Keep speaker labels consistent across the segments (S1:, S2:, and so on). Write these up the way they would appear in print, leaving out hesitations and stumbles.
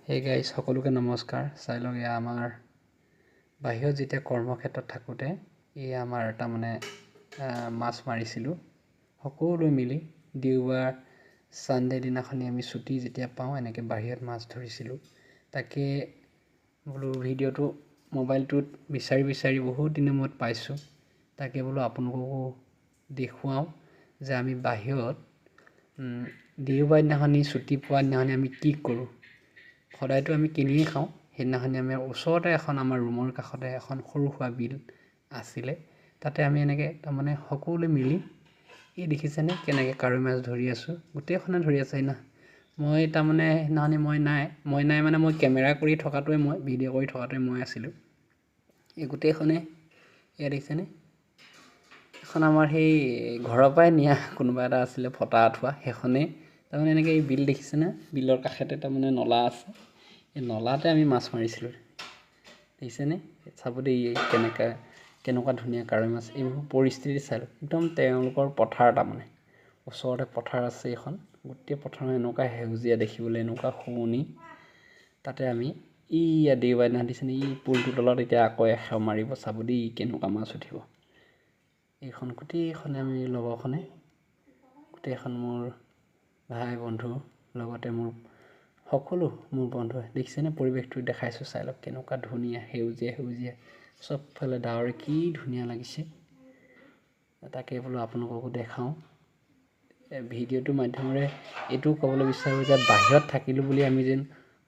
S1: Hey guys সকলোকে নমস্কাৰ। চাই লওক এয়া আমাৰ বাহিৰত যেতিয়া কৰ্মক্ষেত্ৰত থাকোঁতে এয়া আমাৰ তাৰমানে মাছ মাৰিছিলোঁ সকলোৱে মিলি। দেওবাৰ ছানডে দিনাখনি আমি ছুটি যেতিয়া পাওঁ এনেকৈ বাহিৰত মাছ ধৰিছিলোঁ। তাকে বোলো ভিডিঅ'টো মোবাইলটোত বিচাৰি বহুত দিনৰ মূৰত পাইছোঁ। তাকে বোলো আপোনালোককো দেখুৱাওঁ যে আমি বাহিৰত দেওবাৰ দিনাখনি ছুটি পোৱা দিনাখনি আমি কি কৰোঁ। সদায়তো আমি কিনিয়ে খাওঁ। সেইদিনাখনি আমি ওচৰতে আমাৰ ৰুমৰ কাষতে এখন সৰু সুৰা বিল আছিলে। তাতে আমি এনেকৈ তাৰমানে সকলোৱে মিলি এই দেখিছেনে কেনেকৈ কাৱৈ মাছ ধৰি আছোঁ। গোটেইখনে ধৰি আছে সেইদিনা। মই তাৰমানে সেইদিনাখনি মই নাই মানে মই কেমেৰা কৰি থকাটোৱে ভিডিঅ' কৰি থকাটোৱে মই আছিলোঁ। এই গোটেইখনে এয়া দেখিছেনে, এখন আমাৰ সেই ঘৰৰ পৰাই নিয়া কোনোবা এটা আছিলে ফটা আঁঠুৱা, সেইখনেই তাৰমানে এনেকৈ এই বিল দেখিছেনে, বিলৰ কাষতে তাৰমানে নলা আছে। এই নলাতে আমি মাছ মাৰিছিলোঁ। দেখিছেনে, চাব দেই কেনেকুৱা ধুনীয়া কাৱৈ মাছ। এইবোৰ পৰিস্থিতি চাই লওক, একদম তেওঁলোকৰ পথাৰ তাৰমানে ওচৰতে পথাৰ আছে এইখন। গোটেই পথাৰ এনেকুৱা সেউজীয়া দেখিবলৈ, এনেকুৱা শুৱনি। তাতে আমি ইয়া দেওবাৰ দিনা দিছেনে ই পুলটোৰ তলত এতিয়া আকৌ এখেও মাৰিব, চাব দেই কেনেকুৱা মাছ উঠিব। এইখন গোটেইখনে আমি লগৰখনে, গোটেইখন মোৰ ভাই বন্ধু লগতে মোৰ সকলো মোৰ বন্ধুৱে দেখিছেনে পৰিৱেশটো দেখাইছোঁ। চাই লওক কেনেকুৱা ধুনীয়া সেউজীয়া চবফালে ডাৱৰে কি ধুনীয়া লাগিছে। তাকে বোলো আপোনালোককো দেখাওঁ। ভিডিঅ'টোৰ মাধ্যমেৰে এইটোও ক'বলৈ বিচাৰোঁ যে বাহিৰত থাকিলোঁ বুলি আমি যেন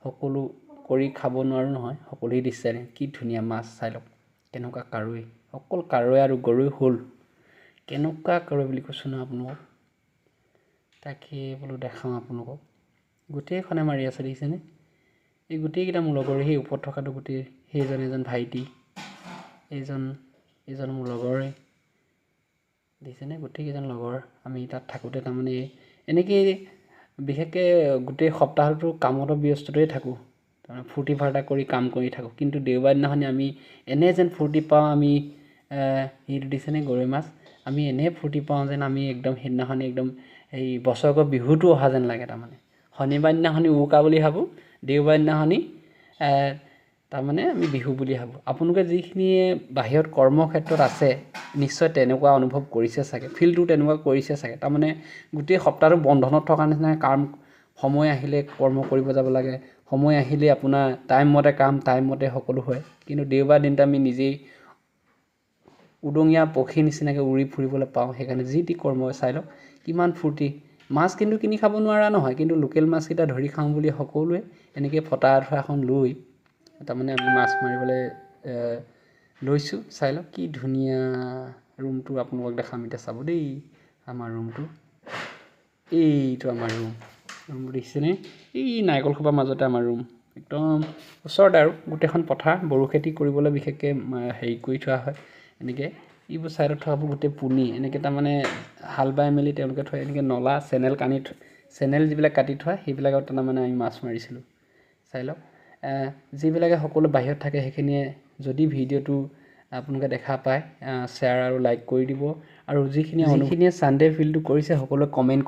S1: সকলো কৰি খাব নোৱাৰোঁ নহয়। সকলোৱে দিছে কি ধুনীয়া মাছ। চাই লওক কেনেকুৱা কাৱৈ, অকল কাৱৈ আৰু গৰৈ শ'ল, কেনেকুৱা কাৱৈ বুলি কৈছোঁ নহয় আপোনালোকক। তাকে বোলো দেখাওঁ আপোনালোকক। গোটেইখনে মাৰি আছে দেখিছেনে। এই গোটেইকেইটা মোৰ লগৰে, সেই ওপৰত থকাটো গোটেই সেইজন এজন ভাইটি, এইজন মোৰ লগৰে। দেখিছেনে গোটেইকেইজন লগৰ আমি তাত থাকোঁতে তাৰমানে এনেকেই বিশেষকৈ গোটেই সপ্তাহটো কামতো ব্যস্তই থাকোঁ, তাৰমানে ফূৰ্তি ফাৰ্তা কৰি কাম কৰি থাকোঁ। কিন্তু দেওবাৰ দিনাখনি আমি এনে যেন ফূৰ্তি পাওঁ। আমি সেইটো দিছেনে গৰৈ মাছ, আমি এনে ফূৰ্তি পাওঁ যেন আমি একদম সেইদিনাখনি একদম এই বছৰেকৰ বিহুটো অহা যেন লাগে। তাৰমানে শনিবাৰ দিনাখনি উৰুকা বুলি ভাবোঁ, দেওবাৰ দিনাখনি তাৰমানে আমি বিহু বুলি ভাবোঁ। আপোনালোকে যিখিনিয়ে বাহিৰত কৰ্মক্ষেত্ৰত আছে নিশ্চয় তেনেকুৱা অনুভৱ কৰিছে চাগে, ফিলটো তেনেকুৱা কৰিছে চাগে। তাৰমানে গোটেই সপ্তাহটো বন্ধনত থকা নিচিনা, কাম সময় আহিলে কৰ্ম কৰিব যাব লাগে, সময় আহিলে আপোনাৰ টাইমমতে কাম টাইমমতে সকলো হয়। কিন্তু দেওবাৰ দিনটো আমি নিজেই উদঙীয়া পক্ষী নিচিনাকৈ উৰি ফুৰিবলৈ পাওঁ। সেইকাৰণে যি টি কৰ্ম চাই লওক কিমান ফূৰ্তি। মাছ কিন্তু কিনি খাব নোৱাৰা নহয়, কিন্তু লোকেল মাছকেইটা ধৰি খাওঁ বুলি সকলোৱে এনেকৈ ফটা আঁঠুৱা এখন লৈ তাৰমানে আমি মাছ মাৰিবলৈ লৈছোঁ। চাই লওক কি ধুনীয়া ৰুমটো আপোনালোকক দেখাম এতিয়া, চাব দেই আমাৰ ৰুমটো। এইটো আমাৰ ৰুমটো দেখিছেনে, এই নাৰিকলখোপাৰ মাজতে আমাৰ ৰুম, একদম ওচৰতে আৰু গোটেইখন পথাৰ। বড়ো খেতি কৰিবলৈ বিশেষকৈ হেৰি কৰি থোৱা হয়। এনেকৈ এইবোৰ ছাইডত থকাবোৰ গোটেই পুনি এনেকৈ তাৰমানে হাল বাই মেলি তেওঁলোকে থয়। এনেকৈ নলা চেনেল যিবিলাক কাটি থয় সেইবিলাকত তাৰমানে আমি মাছ মাৰিছিলোঁ। চাই লওক যিবিলাকে সকলো বাহিৰত থাকে সেইখিনিয়ে যদি ভিডিঅ'টো আপোনালোকে দেখা পায় শ্বেয়াৰ আৰু লাইক কৰি দিব। আৰু যিখিনিয়ে ছানডে ফিলটো কৰিছে সকলোৱে কমেণ্ট